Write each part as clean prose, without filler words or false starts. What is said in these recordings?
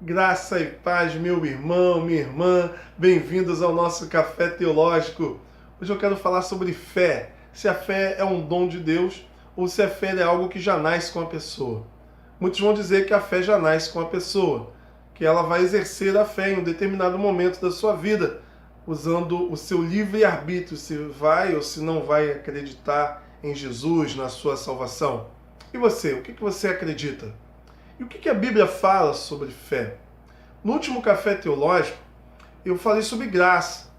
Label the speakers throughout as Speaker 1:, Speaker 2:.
Speaker 1: Graça e paz, meu irmão, minha irmã, bem-vindos ao nosso Café Teológico. Hoje eu quero falar sobre fé, se a fé é um dom de Deus ou se a fé é algo que já nasce com a pessoa. Muitos vão dizer que a fé já nasce com a pessoa, que ela vai exercer a fé em um determinado momento da sua vida, usando o seu livre-arbítrio, se vai ou se não vai acreditar em Jesus, na sua salvação. E você, o que você acredita? E o que a Bíblia fala sobre fé? No último Café Teológico, eu falei sobre graça.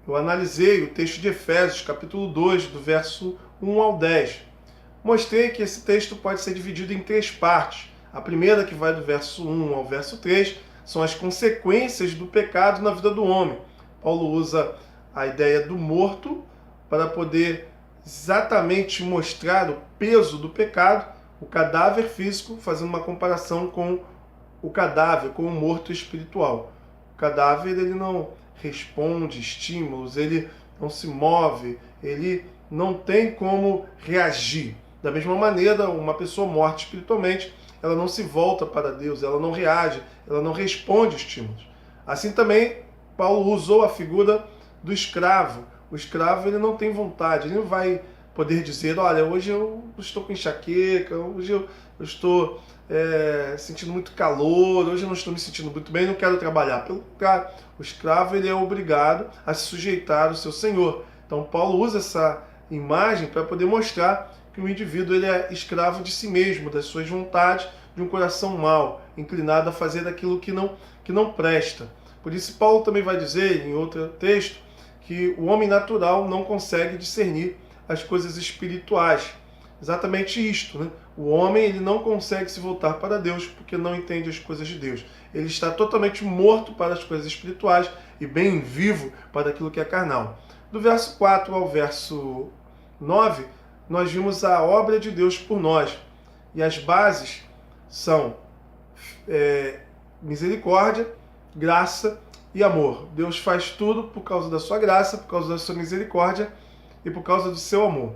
Speaker 1: Eu analisei o texto de Efésios, capítulo 2, do verso 1 ao 10. Mostrei que esse texto pode ser dividido em três partes. A primeira, que vai do verso 1 ao verso 3, são as consequências do pecado na vida do homem. Paulo usa a ideia do morto para poder exatamente mostrar o peso do pecado, o cadáver físico, fazendo uma comparação com o cadáver, com o morto espiritual. O cadáver, ele não responde estímulos, ele não se move, ele não tem como reagir. Da mesma maneira, uma pessoa morta espiritualmente, ela não se volta para Deus, ela não reage, ela não responde estímulos. Assim também, Paulo usou a figura do escravo. O escravo, ele não tem vontade, ele não vai poder dizer, olha, hoje eu estou com enxaqueca, hoje eu estou sentindo muito calor, hoje eu não estou me sentindo muito bem, não quero trabalhar. Pelo contrário, o escravo, ele é obrigado a se sujeitar ao seu senhor. Então Paulo usa essa imagem para poder mostrar que o indivíduo, ele é escravo de si mesmo, das suas vontades, de um coração mau, inclinado a fazer aquilo que não presta. Por isso Paulo também vai dizer em outro texto que o homem natural não consegue discernir as coisas espirituais. Exatamente isto, né? O homem, ele não consegue se voltar para Deus porque não entende as coisas de Deus. Ele está totalmente morto para as coisas espirituais e bem vivo para aquilo que é carnal. Do verso 4 ao verso 9, nós vimos a obra de Deus por nós. E as bases são misericórdia, graça e amor. Deus faz tudo por causa da sua graça, por causa da sua misericórdia e por causa do seu amor.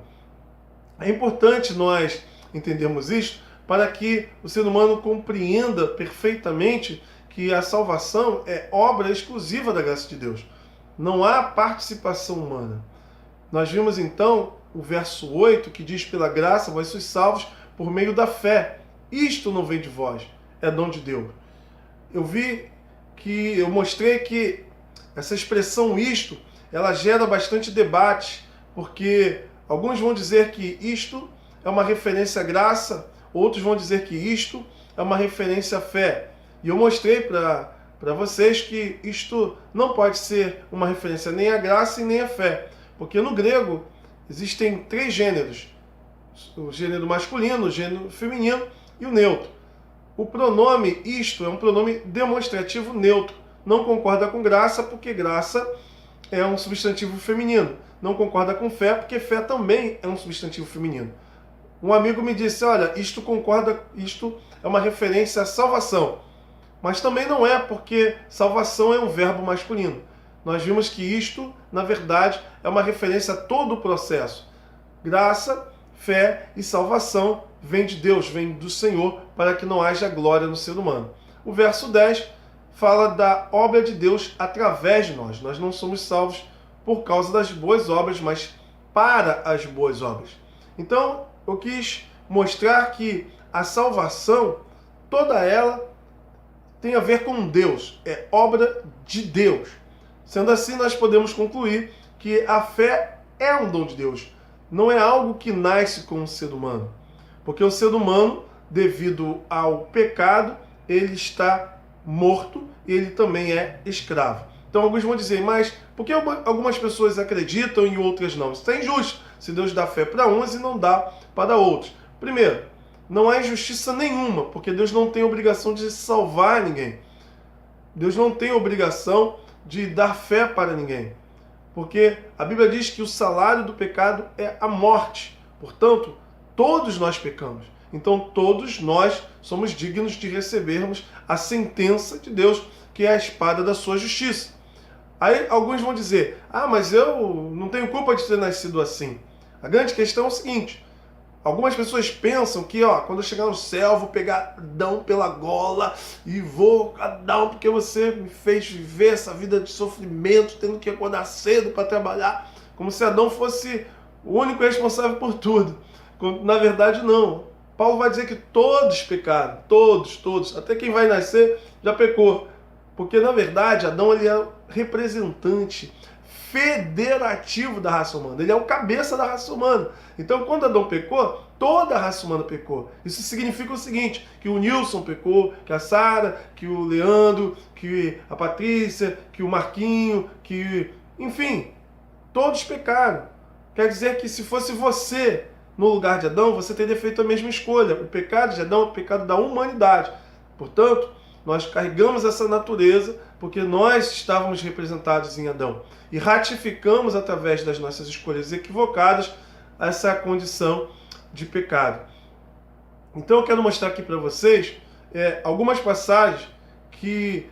Speaker 1: É importante nós entendermos isto para que o ser humano compreenda perfeitamente que a salvação é obra exclusiva da graça de Deus. Não há participação humana. Nós vimos então o verso 8 que diz: pela graça vós sois salvos por meio da fé. Isto não vem de vós, é dom de Deus. Eu mostrei que essa expressão isto, ela gera bastante debate, porque alguns vão dizer que isto é uma referência à graça, outros vão dizer que isto é uma referência à fé. E eu mostrei para vocês que isto não pode ser uma referência nem à graça e nem à fé, porque no grego existem três gêneros: o gênero masculino, o gênero feminino e o neutro. O pronome isto é um pronome demonstrativo neutro. Não concorda com graça, porque graça é um substantivo feminino. Não concorda com fé, porque fé também é um substantivo feminino. Um amigo me disse, olha, isto é uma referência à salvação. Mas também não é, porque salvação é um verbo masculino. Nós vimos que isto, na verdade, é uma referência a todo o processo. Graça, fé e salvação vem de Deus, vem do Senhor, para que não haja glória no ser humano. O verso 10 fala da obra de Deus através de nós. Nós não somos salvos por causa das boas obras, mas para as boas obras. Então, eu quis mostrar que a salvação, toda ela, tem a ver com Deus, é obra de Deus. Sendo assim, nós podemos concluir que a fé é um dom de Deus, não é algo que nasce com o ser humano. Porque o ser humano, devido ao pecado, ele está morto e ele também é escravo. Então alguns vão dizer, mas por que algumas pessoas acreditam e outras não? Isso é injusto, se Deus dá fé para uns e não dá para outros. Primeiro, não há injustiça nenhuma, porque Deus não tem obrigação de salvar ninguém. Deus não tem obrigação de dar fé para ninguém. Porque a Bíblia diz que o salário do pecado é a morte. Portanto, todos nós pecamos. Então todos nós somos dignos de recebermos a sentença de Deus, que é a espada da sua justiça. Aí alguns vão dizer, mas eu não tenho culpa de ter nascido assim. A grande questão é o seguinte: Algumas pessoas pensam que, quando eu chegar no céu, eu vou pegar Adão pela gola e vou, Adão, porque você me fez viver essa vida de sofrimento, tendo que acordar cedo para trabalhar, como se Adão fosse o único responsável por tudo. Na verdade, não. Paulo vai dizer que todos pecaram, todos, até quem vai nascer já pecou. Porque, na verdade, Adão ele é o representante federativo da raça humana. Ele é o cabeça da raça humana. Então, quando Adão pecou, toda a raça humana pecou. Isso significa o seguinte, que o Nilson pecou, que a Sara, que o Leandro, que a Patrícia, que o Marquinho, enfim, todos pecaram. Quer dizer que se fosse você no lugar de Adão, você teria feito a mesma escolha. O pecado de Adão é o pecado da humanidade. Portanto, nós carregamos essa natureza porque nós estávamos representados em Adão. E ratificamos, através das nossas escolhas equivocadas, essa condição de pecado. Então eu quero mostrar aqui para vocês algumas passagens que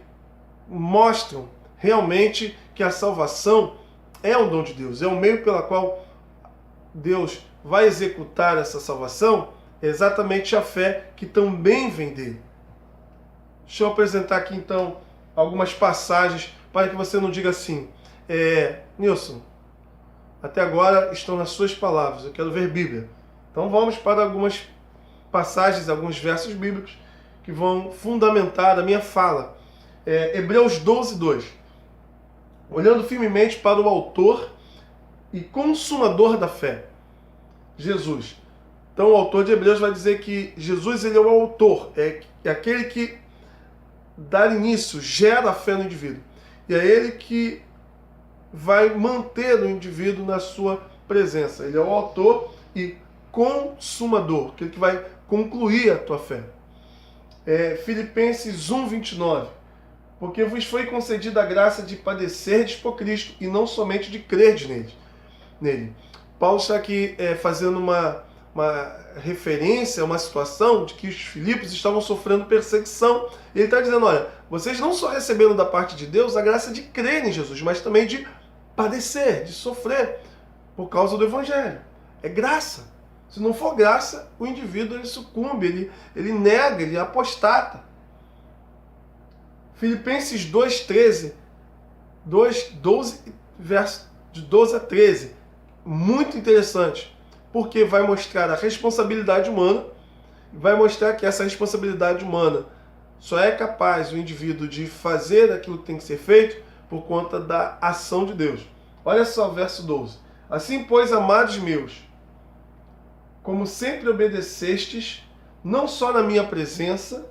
Speaker 1: mostram realmente que a salvação é um dom de Deus. É o meio pela qual Deus vai executar essa salvação, é exatamente a fé que também vem dele. Deixa eu apresentar aqui então algumas passagens para que você não diga assim, Nilson, até agora estão nas suas palavras, eu quero ver Bíblia. Então vamos para algumas passagens, alguns versos bíblicos que vão fundamentar a minha fala. Hebreus 12, 2. Olhando firmemente para o autor e consumador da fé, Jesus. Então o autor de Hebreus vai dizer que Jesus ele é o autor, é aquele que dá início, gera a fé no indivíduo. E é ele que vai manter o indivíduo na sua presença. Ele é o autor e consumador, aquele que vai concluir a tua fé. Filipenses 1, 29. Porque vos foi concedida a graça de padecerdes por Cristo e não somente de crerdes nele. Paulo está aqui fazendo uma referência a uma situação de que os filipos estavam sofrendo perseguição. Ele está dizendo, olha, vocês não só receberam da parte de Deus a graça de crer em Jesus, mas também de padecer, de sofrer por causa do Evangelho. É graça. Se não for graça, o indivíduo ele sucumbe, ele nega, ele apostata. Filipenses 2:13, 2:12, verso de 12 a 13. Muito interessante, porque vai mostrar a responsabilidade humana, vai mostrar que essa responsabilidade humana só é capaz o indivíduo de fazer aquilo que tem que ser feito por conta da ação de Deus. Olha só o verso 12. Assim, pois, amados meus, como sempre obedecestes, não só na minha presença,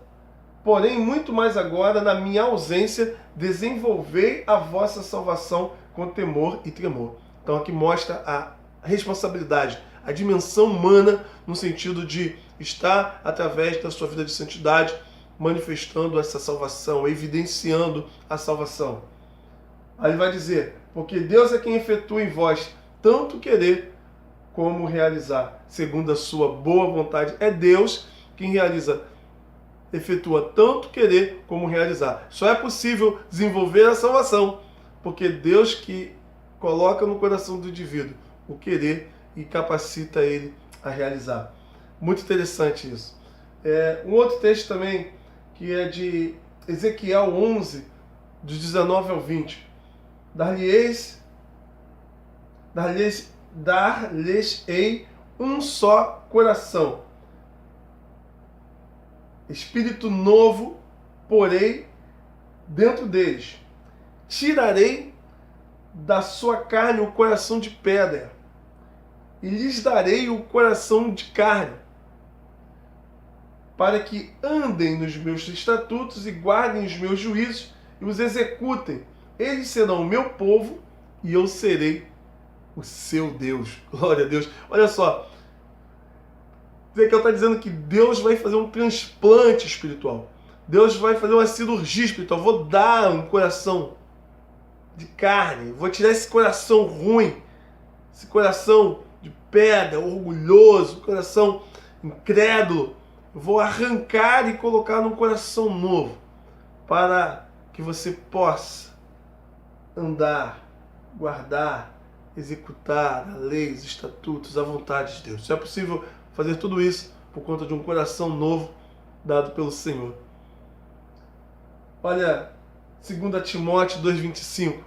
Speaker 1: porém muito mais agora na minha ausência, desenvolvei a vossa salvação com temor e tremor. Então aqui mostra a responsabilidade, a dimensão humana no sentido de estar através da sua vida de santidade manifestando essa salvação, evidenciando a salvação. Aí ele vai dizer, porque Deus é quem efetua em vós tanto querer como realizar, segundo a sua boa vontade. É Deus quem efetua tanto querer como realizar. Só é possível desenvolver a salvação, porque Deus que coloca no coração do indivíduo o querer e capacita ele a realizar. Muito interessante isso. Um outro texto também, que é de Ezequiel 11, dos 19 ao 20. Dar-lhes-ei um só coração. Espírito novo porei dentro deles. Tirarei da sua carne o coração de pedra e lhes darei o coração de carne, para que andem nos meus estatutos e guardem os meus juízos e os executem. Eles serão o meu povo e eu serei o seu Deus. Glória a Deus. Olha só, Ezequiel está dizendo que Deus vai fazer um transplante espiritual. Deus vai fazer uma cirurgia espiritual. Vou dar um coração de carne. Vou tirar esse coração ruim, esse coração de pedra, orgulhoso, coração incrédulo. Vou arrancar e colocar num coração novo, para que você possa andar, guardar, executar a lei, os estatutos, a vontade de Deus. Isso é possível fazer tudo isso por conta de um coração novo dado pelo Senhor. Olha, 2 Timóteo 2,25.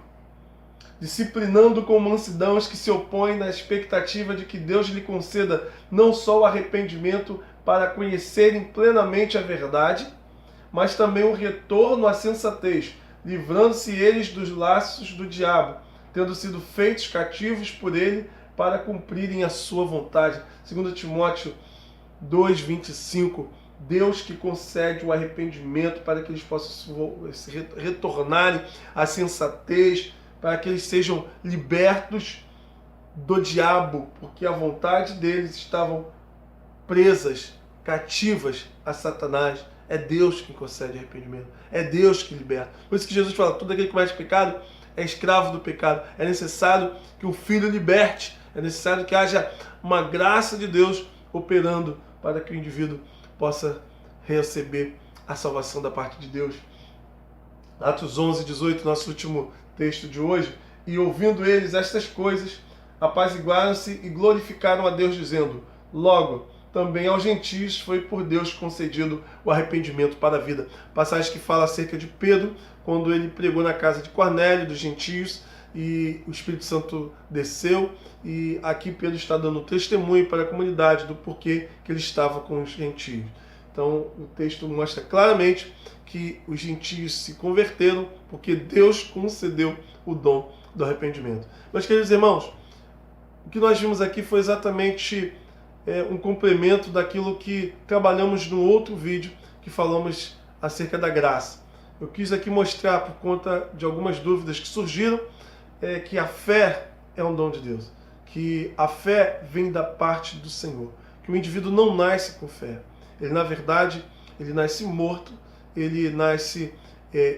Speaker 1: Disciplinando com mansidão os que se opõem na expectativa de que Deus lhe conceda não só o arrependimento para conhecerem plenamente a verdade, mas também o retorno à sensatez, livrando-se eles dos laços do diabo, tendo sido feitos cativos por ele para cumprirem a sua vontade. 2 Timóteo 2,25. Deus que concede o arrependimento para que eles possam retornarem à sensatez, para que eles sejam libertos do diabo, porque a vontade deles estavam presas, cativas a Satanás. É Deus que concede arrependimento, é Deus que liberta. Por isso que Jesus fala, todo aquele que comete pecado é escravo do pecado. É necessário que o Filho liberte, é necessário que haja uma graça de Deus operando para que o indivíduo possa receber a salvação da parte de Deus. Atos 11:18, nosso último texto de hoje. E ouvindo eles estas coisas, apaziguaram-se e glorificaram a Deus, dizendo: logo, também aos gentios foi por Deus concedido o arrependimento para a vida. Passagem que fala acerca de Pedro, quando ele pregou na casa de Cornélio, dos gentios, e o Espírito Santo desceu, e aqui Pedro está dando testemunho para a comunidade do porquê que ele estava com os gentios. Então o texto mostra claramente que os gentios se converteram porque Deus concedeu o dom do arrependimento. Mas, queridos irmãos, o que nós vimos aqui foi exatamente um complemento daquilo que trabalhamos no outro vídeo que falamos acerca da graça. Eu quis aqui mostrar, por conta de algumas dúvidas que surgiram, que a fé é um dom de Deus, que a fé vem da parte do Senhor, que o indivíduo não nasce com fé. Ele, na verdade, ele nasce morto, ele nasce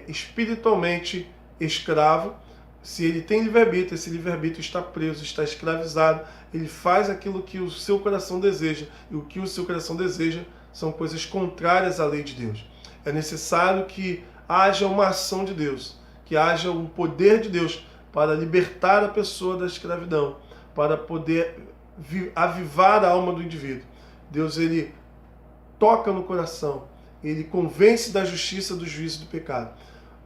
Speaker 1: espiritualmente escravo. Se ele tem livre-arbítrio, esse livre-arbítrio está preso, está escravizado, ele faz aquilo que o seu coração deseja, e o que o seu coração deseja são coisas contrárias à lei de Deus. É necessário que haja uma ação de Deus, que haja um poder de Deus para libertar a pessoa da escravidão, para poder avivar a alma do indivíduo. Deus, ele toca no coração, ele convence da justiça, do juízo e do pecado.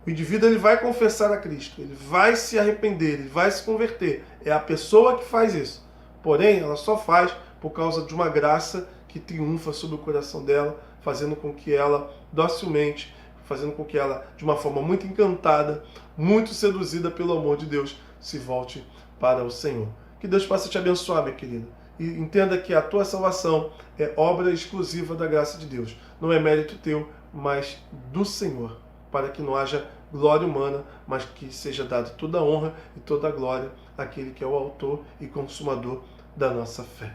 Speaker 1: O indivíduo, ele vai confessar a Cristo, ele vai se arrepender, ele vai se converter. É a pessoa que faz isso. Porém, ela só faz por causa de uma graça que triunfa sobre o coração dela, fazendo com que ela, docilmente, fazendo com que ela, de uma forma muito encantada, muito seduzida pelo amor de Deus, se volte para o Senhor. Que Deus possa te abençoar, minha querida. E entenda que a tua salvação é obra exclusiva da graça de Deus. Não é mérito teu, mas do Senhor. Para que não haja glória humana, mas que seja dada toda a honra e toda a glória àquele que é o autor e consumador da nossa fé.